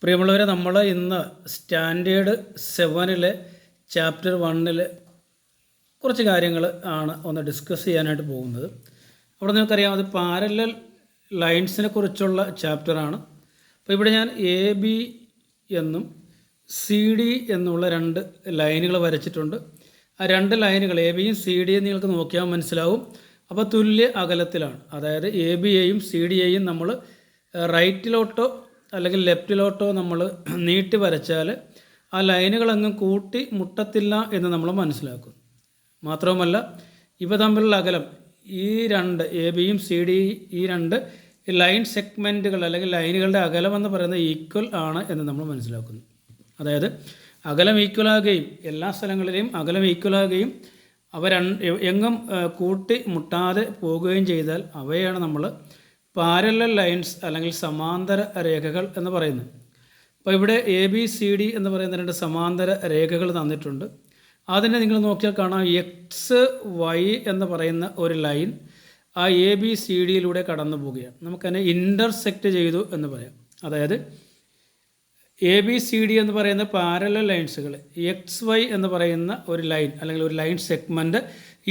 പ്രിയമുള്ളവരെ, നമ്മൾ ഇന്ന് സ്റ്റാൻഡേർഡ് 7 ചാപ്റ്റർ 1 കുറച്ച് കാര്യങ്ങൾ ആണ് ഒന്ന് ഡിസ്കസ് ചെയ്യാനായിട്ട് പോകുന്നത്. അവിടെ നിങ്ങൾക്കറിയാം, അത് പാരലൽ ലൈൻസിനെ കുറിച്ചുള്ള ചാപ്റ്ററാണ്. അപ്പോൾ ഇവിടെ ഞാൻ AB എന്നും CD എന്നുള്ള 2 ലൈനുകൾ വരച്ചിട്ടുണ്ട്. ആ 2 ലൈനുകൾ ABയും CDയും നിങ്ങൾക്ക് നോക്കിയാൽ മനസ്സിലാവും. അപ്പോൾ തുല്യ അകലത്തിലാണ്. അതായത് ABയെയും CDയെയും നമ്മൾ റൈറ്റിലോട്ടോ അല്ലെങ്കിൽ ലെഫ്റ്റിലോട്ടോ നമ്മൾ നീട്ടി വരച്ചാൽ ആ ലൈനുകളങ്ങും കൂട്ടി മുട്ടത്തില്ല എന്ന് നമ്മൾ മനസ്സിലാക്കും. മാത്രവുമല്ല, ഇവ തമ്മിലുള്ള അകലം ഈ 2 ABയും CD ഈ 2 ലൈൻ സെഗ്മെൻറ്റുകൾ അല്ലെങ്കിൽ ലൈനുകളുടെ അകലം എന്ന് പറയുന്നത് ഈക്വൽ ആണ് എന്ന് നമ്മൾ മനസ്സിലാക്കുന്നു. അതായത് അകലം ഈക്വലാകുകയും എല്ലാ സ്ഥലങ്ങളിലെയും അകലം ഈക്വലാകുകയും അവ എങ്ങും കൂട്ടി മുട്ടാതെ പോകുകയും ചെയ്താൽ അവയാണ് നമ്മൾ പാരലൽ ലൈൻസ് അല്ലെങ്കിൽ സമാന്തര രേഖകൾ എന്ന് പറയുന്നത്. അപ്പോൾ ഇവിടെ ABCD എന്ന് പറയുന്ന 2 സമാന്തര രേഖകൾ തന്നിട്ടുണ്ട്. അതിനെ നിങ്ങൾ നോക്കിയാൽ കാണാം, XY എന്ന് പറയുന്ന ഒരു ലൈൻ ആ ABCDയിലൂടെ കടന്നു പോവുകയാണ്. നമുക്കതിനെ ഇൻ്റർസെക്റ്റ് ചെയ്തു എന്ന് പറയാം. അതായത് ABCD എന്ന് പറയുന്ന പാരലൽ ലൈൻസുകൾ XY എന്ന് പറയുന്ന ഒരു ലൈൻ അല്ലെങ്കിൽ ഒരു ലൈൻ സെഗ്മെൻറ്റ്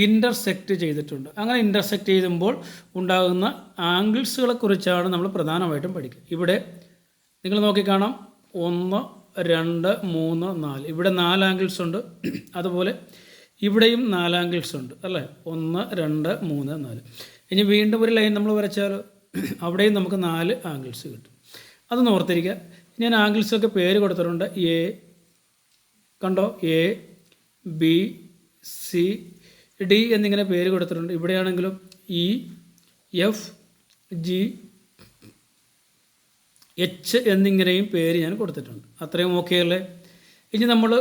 ഇൻ്റർസെക്റ്റ് ചെയ്തിട്ടുണ്ട്. അങ്ങനെ ഇൻ്റർസെക്റ്റ് ചെയ്യുമ്പോൾ ഉണ്ടാകുന്ന ആംഗിൾസുകളെ കുറിച്ചാണ് നമ്മൾ പ്രധാനമായിട്ടും പഠിക്കുക. ഇവിടെ നിങ്ങൾ നോക്കിക്കാണാം, 1, 2, 3, 4 ഇവിടെ 4 ആംഗിൾസ് ഉണ്ട്. അതുപോലെ ഇവിടെയും 4 ആംഗിൾസ് ഉണ്ട് അല്ലേ. 1, 2, 3, 4. ഇനി വീണ്ടും ഒരു ലൈൻ നമ്മൾ വരച്ചാൽ അവിടെയും നമുക്ക് 4 ആംഗിൾസ് കിട്ടും. അതൊന്ന് ഓർത്തിരിക്കുക. ഞാൻ ആംഗിൾസൊക്കെ പേര് കൊടുത്തിട്ടുണ്ട്. കണ്ടോ, ABCD എന്നിങ്ങനെ പേര് കൊടുത്തിട്ടുണ്ട്. ഇവിടെയാണെങ്കിലും EFGH എന്നിങ്ങനെയും പേര് ഞാൻ കൊടുത്തിട്ടുണ്ട്. അത്രയും ഓക്കെ അല്ലേ? ഇനി നമ്മൾ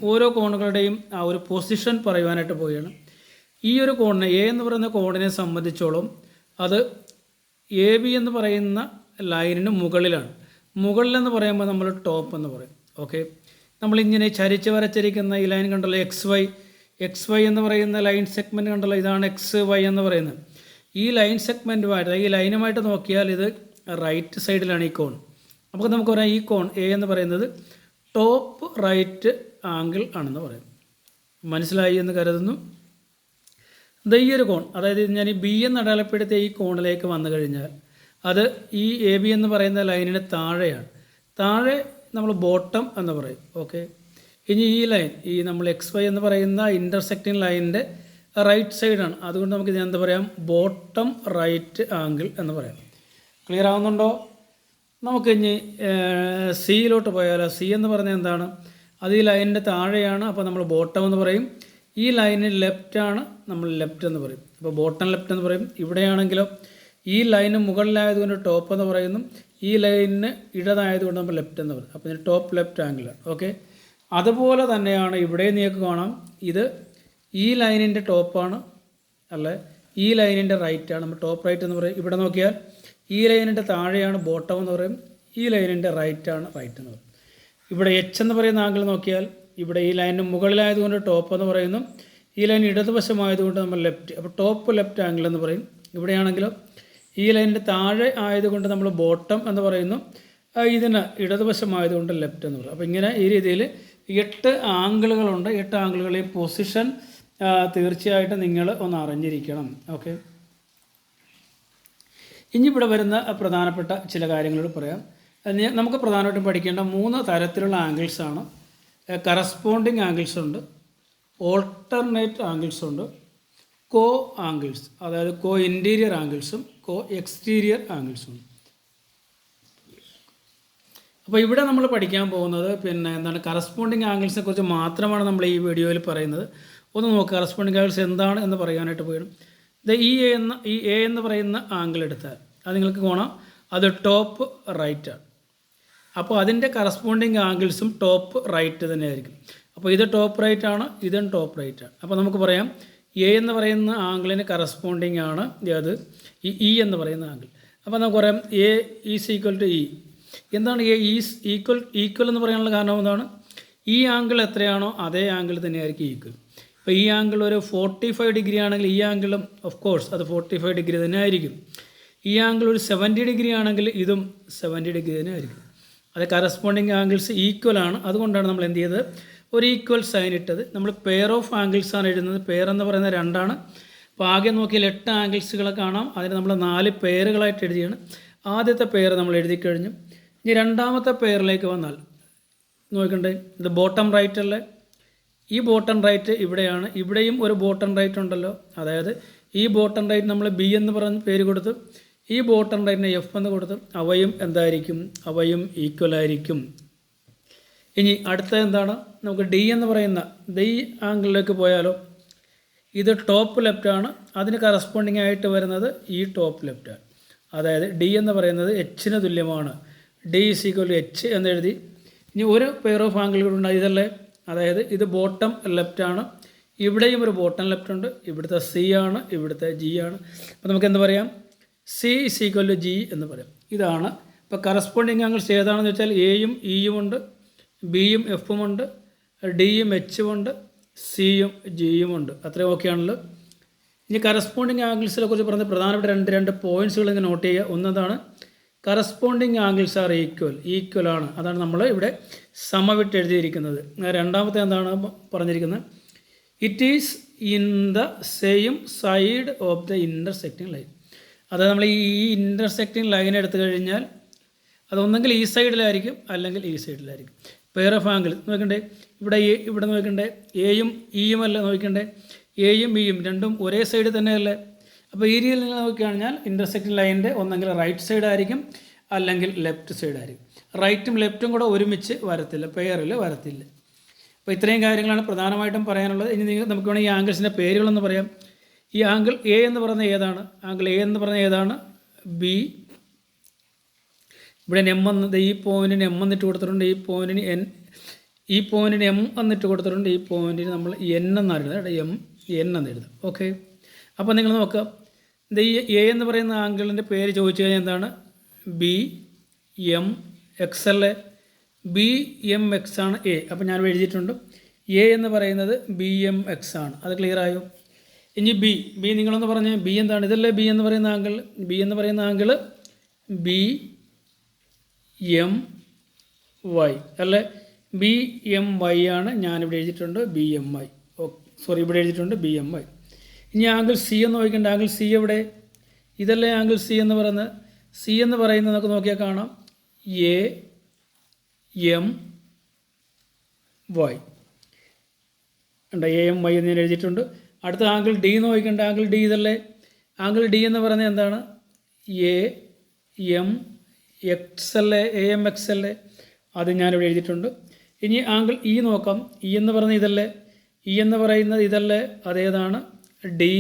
ഓരോ കോണുകളുടെയും ആ ഒരു പൊസിഷൻ പറയുവാനായിട്ട് പോവുകയാണ്. ഈ ഒരു കോണിനെ A എന്ന് പറയുന്ന കോണിനെ സംബന്ധിച്ചോളം അത് AB എന്ന് പറയുന്ന ലൈനിന് മുകളിലാണ്. മുകളിലെന്ന് പറയുമ്പോൾ നമ്മൾ ടോപ്പ് എന്ന് പറയും. ഓക്കെ, നമ്മളിങ്ങനെ ചരിച്ച് വരച്ചിരിക്കുന്ന ഈ ലൈൻ കണ്ടല്ലോ, XY എന്ന് പറയുന്ന ലൈൻ സെഗ്മെൻറ്റ് കണ്ടല്ലോ, ഇതാണ് XY എന്ന് പറയുന്നത്. ഈ ലൈൻ സെഗ്മെൻറ്റുമായിട്ട് ഈ ലൈനുമായിട്ട് നോക്കിയാൽ ഇത് റൈറ്റ് സൈഡിലാണ് ഈ കോൺ. അപ്പോൾ നമുക്ക് പറയാം, ഈ കോൺ A എന്ന് പറയുന്നത് ടോപ്പ് റൈറ്റ് ആംഗിൾ ആണെന്ന് പറയും. മനസ്സിലായി എന്ന് കരുതുന്നു. ഈ ഒരു കോൺ, അതായത് ഞാൻ ഈ B എന്ന് അടയാളപ്പെടുത്തിയ ഈ കോണിലേക്ക് വന്നു കഴിഞ്ഞാൽ അത് ഈ AB എന്ന് പറയുന്ന ലൈനിന് താഴെയാണ്. താഴെ നമ്മൾ ബോട്ടം എന്ന് പറയും. ഓക്കെ, ഇനി ഈ ലൈൻ ഈ നമ്മൾ XY എന്ന് പറയുന്ന ഇൻ്റർസെക്റ്റിംഗ് ലൈനിൻ്റെ റൈറ്റ് സൈഡാണ്. അതുകൊണ്ട് നമുക്ക് ഇതിന് എന്താ പറയാം, ബോട്ടം റൈറ്റ് ആംഗിൾ എന്ന് പറയാം. ക്ലിയർ ആവുന്നുണ്ടോ? നമുക്ക് ഇനി സിയിലോട്ട് പോയാലോ. C എന്ന് പറഞ്ഞാൽ എന്താണ്? അത് ഈ ലൈനിൻ്റെ താഴെയാണ്. അപ്പോൾ നമ്മൾ ബോട്ടം എന്ന് പറയും. ഈ ലൈനിന് ലെഫ്റ്റാണ്, നമ്മൾ ലെഫ്റ്റ് എന്ന് പറയും. അപ്പോൾ ബോട്ടം ലെഫ്റ്റ് എന്ന് പറയും. ഇവിടെയാണെങ്കിലോ ഈ ലൈന് മുകളിലായതുകൊണ്ട് ടോപ്പ് എന്ന് പറയുന്നു. ഈ ലൈനിന് ഇടതായതുകൊണ്ട് നമ്മൾ ലെഫ്റ്റ് എന്ന് പറയും. അപ്പോൾ ഇതിന് ടോപ്പ് ലെഫ്റ്റ് ആംഗിളാണ്. ഓക്കെ, അതുപോലെ തന്നെയാണ് ഇവിടെ നിങ്ങൾക്ക് കാണാം, ഇത് ഈ ലൈനിൻ്റെ ടോപ്പാണ് അല്ലേ, ഈ ലൈനിൻ്റെ റൈറ്റാണ്. നമ്മൾ ടോപ്പ് റൈറ്റ് എന്ന് പറയും. ഇവിടെ നോക്കിയാൽ ഈ ലൈനിൻ്റെ താഴെയാണ് ബോട്ടം എന്ന് പറയും. ഈ ലൈനിൻ്റെ റൈറ്റാണ് റൈറ്റ് എന്ന് പറയും. ഇവിടെ H എന്ന് പറയുന്ന ആംഗിൾ നോക്കിയാൽ ഇവിടെ ഈ ലൈനിന് മുകളിലായതുകൊണ്ട് ടോപ്പ് എന്ന് പറയുന്നു. ഈ ലൈൻ ഇടതുവശമായതുകൊണ്ട് നമ്മൾ ലെഫ്റ്റ്. അപ്പോൾ ടോപ്പ് ലെഫ്റ്റ് ആംഗിൾ എന്ന് പറയും. ഇവിടെയാണെങ്കിലോ ഈ ലൈനിൻ്റെ താഴെ ആയതുകൊണ്ട് നമ്മൾ ബോട്ടം എന്ന് പറയുന്നു. ഇതിന് ഇടതുവശമായതുകൊണ്ട് ലെഫ്റ്റ് എന്ന് പറയും. അപ്പോൾ ഇങ്ങനെ ഈ രീതിയിൽ 8 ആംഗിളുകളുണ്ട്. 8 ആംഗിളുകളെയും പൊസിഷൻ തീർച്ചയായിട്ടും നിങ്ങൾ ഒന്ന് അറിഞ്ഞിരിക്കണം. ഓക്കെ, ഇനി ഇവിടെ വരുന്ന പ്രധാനപ്പെട്ട ചില കാര്യങ്ങളോട് പറയാം. നമുക്ക് പ്രധാനമായിട്ടും പഠിക്കേണ്ട 3 തരത്തിലുള്ള ആംഗിൾസാണ്. കറസ്പോണ്ടിങ് ആംഗിൾസ് ഉണ്ട്, ഓൾട്ടർനേറ്റ് ആംഗിൾസ് ഉണ്ട്, കോ ആംഗിൾസ്, അതായത് കോ ഇൻറ്റീരിയർ ആംഗിൾസും കോ എക്സ്റ്റീരിയർ ആംഗിൾസും. അപ്പോൾ ഇവിടെ നമ്മൾ പഠിക്കാൻ പോകുന്നത് എന്താണ്, കറസ്പോണ്ടിങ് ആംഗിൾസിനെ കുറിച്ച് മാത്രമാണ് നമ്മൾ ഈ വീഡിയോയിൽ പറയുന്നത്. ഒന്ന് നോക്കുക, കറസ്പോണ്ടിങ് ആംഗിൾസ് എന്താണ് എന്ന് പറയാനായിട്ട് പോയി. ഈ A എന്ന് പറയുന്ന ആംഗിൾ എടുത്താൽ അത് നിങ്ങൾക്ക് കാണാം, അത് ടോപ്പ് റൈറ്റാണ്. അപ്പോൾ അതിൻ്റെ കറസ്പോണ്ടിങ് ആംഗിൾസും ടോപ്പ് റൈറ്റ് തന്നെയായിരിക്കും. അപ്പോൾ ഇത് ടോപ്പ് റൈറ്റ് ആണ്, ഇതും ടോപ്പ് റൈറ്റ് ആണ്. അപ്പോൾ നമുക്ക് പറയാം, A എന്ന് പറയുന്ന ആംഗിളിന് കറസ്പോണ്ടിങ് ആണ് അത് ഈ E എന്ന് പറയുന്ന ആംഗിൾ. അപ്പോൾ നമുക്ക് പറയാം A is equal to E. എന്താണ് A ഈസ് ഈക്വൽ എന്ന് പറയാനുള്ള കാരണം എന്താണ്? ഈ ആംഗിൾ എത്രയാണോ അതേ ആംഗിൾ തന്നെയായിരിക്കും ഈക്വൽ. അപ്പോൾ ഈ ആംഗിൾ ഒരു 45 ഡിഗ്രി ആണെങ്കിൽ ഈ ആംഗിളും ഓഫ് കോഴ്സ് അത് 45 ഡിഗ്രി തന്നെ ആയിരിക്കും. ഈ ആംഗിൾ ഒരു 70 ഡിഗ്രി ആണെങ്കിൽ ഇതും 70 ഡിഗ്രി തന്നെ ആയിരിക്കും. അത് കറസ്പോണ്ടിങ് ആംഗിൾസ് ഈക്വൽ ആണ്. അതുകൊണ്ടാണ് നമ്മൾ എന്ത് ചെയ്തത്, ഒരു ഈക്വൽ സൈൻ ഇട്ടത്. നമ്മൾ പെയർ ഓഫ് ആംഗിൾസ് ആണ് എഴുതുന്നത്. പെയർ എന്ന് പറയുന്നത് 2ആണ്. അപ്പോൾ ആകെ നോക്കിയാൽ 8 ആംഗിൾസുകൾ കാണാം. അതിന് നമ്മൾ 4 പെയറുകളായിട്ട് എഴുതിയാണ്. ആദ്യത്തെ പെയർ നമ്മൾ എഴുതി കഴിഞ്ഞു. ഇനി രണ്ടാമത്തെ പെയറിലേക്ക് വന്നാൽ നോക്കണ്ടേ, ഇത് ബോട്ടം റൈറ്റ് അല്ലേ. ഈ ബോട്ടം റൈറ്റ് ഇവിടെയാണ്. ഇവിടെയും ഒരു ബോട്ടം റൈറ്റ് ഉണ്ടല്ലോ. അതായത് ഈ ബോട്ടം റൈറ്റ് നമ്മൾ ബി എന്ന് പറഞ്ഞ് പേര് കൊടുത്ത്, ഈ ബോട്ടം റൈറ്റിനെ എഫ് എന്ന് കൊടുത്ത്, അവയും എന്തായിരിക്കും, അവയും ഈക്വൽ ആയിരിക്കും. ഇനി അടുത്ത എന്താണ്, നമുക്ക് ഡി എന്ന് പറയുന്ന ഡി ആംഗിളിലേക്ക് പോയാലോ. ഇത് ടോപ്പ് ലെഫ്റ്റാണ്. അതിന് കറസ്പോണ്ടിങ് ആയിട്ട് വരുന്നത് ഈ ടോപ്പ് ലെഫ്റ്റാണ്. അതായത് ഡി എന്ന് പറയുന്നത് എച്ചിന് തുല്യമാണ്. D is equal to H എന്നെഴുതി. ഇനി ഒരു പെയർ ഓഫ് ആംഗിളുകളുണ്ട്, ഇതല്ലേ. അതായത് ഇത് ബോട്ടം ലെഫ്റ്റാണ്. ഇവിടെയും ഒരു ബോട്ടം ലെഫ്റ്റ് ഉണ്ട്. ഇവിടുത്തെ സി ആണ്, ഇവിടുത്തെ ജി ആണ്. അപ്പോൾ നമുക്ക് എന്ത് പറയാം, C is equal to G എന്ന് പറയാം. ഇതാണ് ഇപ്പോൾ കറസ്പോണ്ടിങ് ആംഗിൾസ് ഏതാണെന്ന് വെച്ചാൽ എയും ഇയും ഉണ്ട്, ബിയും എഫും ഉണ്ട്, ഡിയും എച്ചും ഉണ്ട്, സിയും ജിയും ഉണ്ട്. അത്രയും ഓക്കെ ആണല്ലോ. ഇനി കറസ്പോണ്ടിങ് ആംഗിൾസിനെ കുറിച്ച് പറഞ്ഞ പ്രധാനപ്പെട്ട രണ്ട് പോയിൻറ്റ്സുകൾ ഇങ്ങനെ നോട്ട് ചെയ്യുക. ഒന്നതാണ് കറസ്പോണ്ടിങ് ആംഗിൾസ് ആർ ഈക്വൽ ആണ്. അതാണ് നമ്മൾ ഇവിടെ സമവിട്ട് എഴുതിയിരിക്കുന്നത്. രണ്ടാമത്തെ എന്താണ് പറഞ്ഞിരിക്കുന്നത്, it is in the same side of the intersecting line. അതായത് നമ്മൾ ഈ ഇൻ്റർസെക്റ്റിംഗ് ലൈൻ എടുത്തു കഴിഞ്ഞാൽ അതൊന്നെങ്കിൽ ഈ സൈഡിലായിരിക്കും അല്ലെങ്കിൽ ഈ സൈഡിലായിരിക്കും. പെയർ ഓഫ് ആംഗിൾ നോക്കണ്ടേ, ഇവിടെ നോക്കണ്ടേ, എയും ഇയും അല്ല നോക്കണ്ടേ, എയും ബിയും രണ്ടും ഒരേ സൈഡിൽ തന്നെയല്ലേ. അപ്പോൾ ഈ രീതിയിൽ നിങ്ങൾ നോക്കിക്കഴിഞ്ഞാൽ ഇൻ്റർസെക്റ്റിംഗ് ലൈനിൻ്റെ ഒന്നെങ്കിൽ റൈറ്റ് സൈഡ് ആയിരിക്കും അല്ലെങ്കിൽ ലെഫ്റ്റ് സൈഡ് ആയിരിക്കും. റൈറ്റും ലെഫ്റ്റും കൂടെ ഒരുമിച്ച് വരത്തില്ല, പെയറിൽ വരത്തില്ല. അപ്പോൾ ഇത്രയും കാര്യങ്ങളാണ് പ്രധാനമായിട്ടും പറയാനുള്ളത്. ഇനി നമുക്ക് വേണമെങ്കിൽ ഈ ആംഗിൾസിൻ്റെ പേരുകളെന്ന് പറയാം. ഈ ആംഗിൾ എ എന്ന് പറയുന്നത് ഏതാണ്, ആംഗിൾ എ എന്ന് പറയുന്നത് ഏതാണ്, ബി. ഇവിടെ എം എന്ന്, ഈ പോയിൻറ്റിന് എം എന്നിട്ട് കൊടുത്തിട്ടുണ്ട്, ഈ പോയിൻറ്റിന് എൻ, ഈ പോയിൻറ്റിന് എം എന്നിട്ട് കൊടുത്തിട്ടുണ്ട്, ഈ പോയിൻറ്റിന് നമ്മൾ എൻ എന്നാണ് എഴുതുന്നത്, എം എൻ എന്ന് എഴുതാം. ഓക്കെ. അപ്പോൾ നിങ്ങൾ നോക്കുക, ഇത് ഈ എ എന്ന് പറയുന്ന ആംഗിളിൻ്റെ പേര് ചോദിച്ചു കഴിഞ്ഞാൽ എന്താണ്, ബി എം എക്സ് അല്ലേ. ബി എം എക്സ് ആണ് എ. അപ്പോൾ ഞാൻ എഴുതിയിട്ടുണ്ട് എ എന്ന് പറയുന്നത് ബി എം എക്സ് ആണ്. അത് ക്ലിയർ ആയോ. ഇനി ബി നിങ്ങളൊന്ന് പറഞ്ഞ്, ബി എന്താണ്, ഇതല്ലേ ബി എന്ന് പറയുന്ന ആംഗിൾ. ബി എന്ന് പറയുന്ന ആംഗിൾ ബി എം വൈ അല്ലേ. ബി എം വൈ ആണ്. ഞാനിവിടെ എഴുതിയിട്ടുണ്ട് ബി എം വൈ. സോറി, ഇവിടെ എഴുതിയിട്ടുണ്ട് ബി എം വൈ. ഇനി ആംഗിൾ സി എന്ന് നോക്കേണ്ട, ആംഗിൾ സി എവിടെ, ഇതല്ലേ ആംഗിൾ സി എന്ന് പറയുന്നത്. സി എന്ന് പറയുന്നത് നമുക്ക് നോക്കിയാൽ കാണാം എ എം വൈ ഉണ്ട്, എ എം വൈ എന്ന് ഞാൻ എഴുതിയിട്ടുണ്ട്. അടുത്ത ആംഗിൾ ഡി എന്ന് നോക്കേണ്ട, ആംഗിൾ ഡി ഇതല്ലേ. ആംഗിൾ ഡി എന്ന് പറയുന്നത് എന്താണ്, എ എം എക്സ് അല്ലേ, എ എം എക്സ് അല്ലേ. അത് ഞാനിവിടെ എഴുതിയിട്ടുണ്ട്. ഇനി ആംഗിൾ ഇ നോക്കാം. ഇ എന്ന് പറയുന്നത് ഇതല്ലേ, ഇ എന്ന് പറയുന്നത് ഇതല്ലേ. അതേതാണ്, D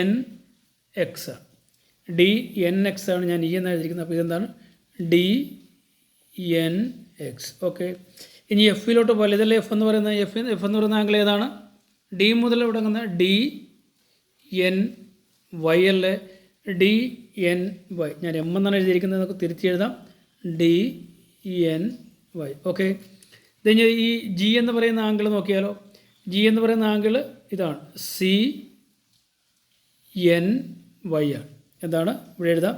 N X. D N X ആണ് ഞാൻ ഇ എന്ന് എഴുതിയിരിക്കുന്നത്. അപ്പോൾ ഇതെന്താണ്, ഡി എൻ എക്സ്. ഓക്കെ. ഇനി എഫിലോട്ട് പോലെ ഇതല്ലേ എഫ് എന്ന് പറയുന്നത്. എഫ് എന്ന് പറയുന്ന ആംഗിൾ ഏതാണ്, ഡി മുതൽ തുടങ്ങുന്ന ഡി എൻ വൈ അല്ലേ. ഡി എൻ വൈ, ഞാൻ എം എന്നാണ് എഴുതിയിരിക്കുന്നത്, നമുക്ക് തിരിച്ച് എഴുതാം, ഡി എൻ വൈ. ഓക്കെ. ഇതിന് ഈ ജി എന്ന് പറയുന്ന ആംഗിൾ നോക്കിയാലോ. ജി എന്ന് പറയുന്ന ആംഗിൾ ഇതാണ്, സി എൻ വൈ ആണ്. എന്താണ്, ഇവിടെ എഴുതാം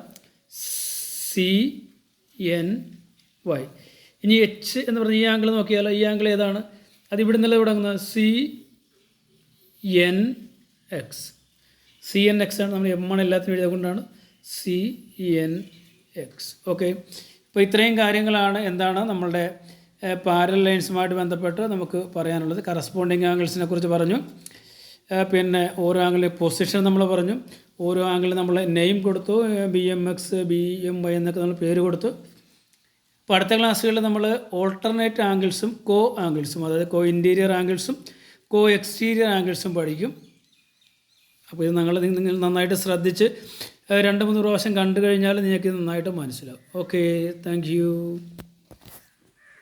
സി എൻ വൈ. ഇനി എച്ച് എന്ന് പറഞ്ഞ ഈ ആംഗിൾ നോക്കിയാലോ. ഈ ആംഗിൾ ഏതാണ്, അത് ഇവിടെ നിന്നല്ല തുടങ്ങുന്നത്, C N X. C N X ആണ്. നമ്മൾ എം ആണ് എല്ലാത്തിനും എഴുതിയത് കൊണ്ടാണ് സി എൻ എക്സ്. ഓക്കെ. അപ്പോൾ ഇത്രയും കാര്യങ്ങളാണ് എന്താണ് നമ്മളുടെ പാരലൽ ലൈൻസുമായിട്ട് ബന്ധപ്പെട്ട് നമുക്ക് പറയാനുള്ളത്. കറസ്പോണ്ടിങ് ആംഗിൾസിനെ കുറിച്ച് പറഞ്ഞു, പിന്നെ ഓരോ ആംഗിളിലെ പൊസിഷൻ നമ്മൾ പറഞ്ഞു, ഓരോ ആംഗിളിൽ നമ്മൾ നെയിം കൊടുത്തു, B M X B M Y എന്നൊക്കെ നമ്മൾ പേര് കൊടുത്തു. അപ്പോൾ അടുത്ത ക്ലാസ്സുകളിൽ നമ്മൾ ഓൾട്ടർനേറ്റ് ആംഗിൾസും കോ ആംഗിൾസും, അതായത് കോ ഇൻറ്റീരിയർ ആംഗിൾസും കോ എക്സ്റ്റീരിയർ ആംഗിൾസും പഠിക്കും. അപ്പോൾ ഇത് നിങ്ങൾ നന്നായിട്ട് ശ്രദ്ധിച്ച് 2-3 പ്രാവശ്യം കണ്ടു കഴിഞ്ഞാൽ നിങ്ങൾക്ക് നന്നായിട്ട് മനസ്സിലാവും. Okay, thank you.